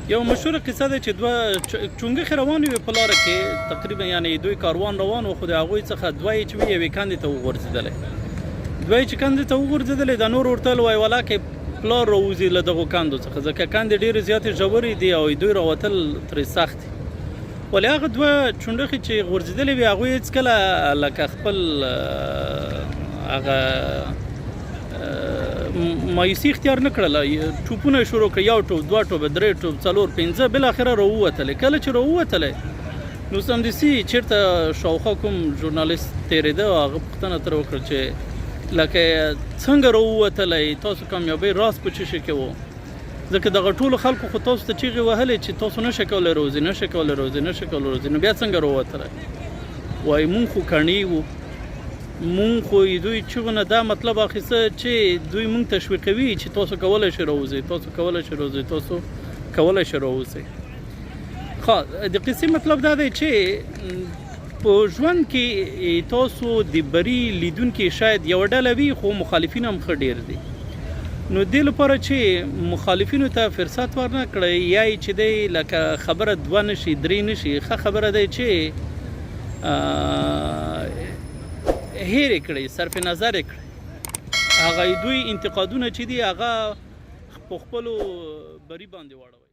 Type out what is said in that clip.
یو مشهوره قصه ده چې دوه چونګښې روانې وې په لاره کې تقریبا یعنې دوی کاروان روان و خو د هغوی څخه دوه یې چې وي یوې کندې ته وغورځېدلی دوه یې چې کندې ته وغورځېدلی دا نور ورته ویل ولا کې پلار راوځي له دغو کندو څخه ځکه کندې ډېرې زیاتې ژورې دي او دوی راوتل ترې سخت دي ولې هغه دوه چونډښې چې غورځېدلې وې هغوی هېڅکله لکه خپل هغه مایوسي اختیار نه کړله ټوپونه یې شروع کړه یو ټوپ دوه ټوپه درې ټوپ څلور پنځه بالاخره راووتلی کله چې راووتلی نو سمدستي چېرته شاوخوا کوم ژورنالست تېرېده او هغه پوښتنه ترې وکړه چې لکه څنګه راووتلی تاسو کامیابۍ راز په څه شي کې و ځکه دغه ټولو خلکو خو تاسو ته چیغې وهلې چې تاسو نشئ کولی روزي نشئ کولی روزي نشئ کولی روزي نو بیا څنګه راووتلی وایي مونږ خو کڼې وو مونږ خو دوی چغونه دا مطلب اخیسته چې دوی مونږ تشویقوي چې تاسو کولی شئ راوځئ تاسو کولی شئ راوځئ تاسو کولی شئ راوځئ ښه د قصې مطلب دا دی چې په ژوند کې تاسو د بري لیدونکي شاید یوه ډله وي خو مخالفین هم ښه ډېر دي نو دې لپاره چې مخالفینو ته فرصت ورنه کړئ یا یې چې دی لکه خبره دوه نشي درې نشي ښه خبره دی چې هېرې کړئ صرف نظر یې کړئ هغه دوی انتقادونه چې دي هغه په خپلو بري باندې واړوئ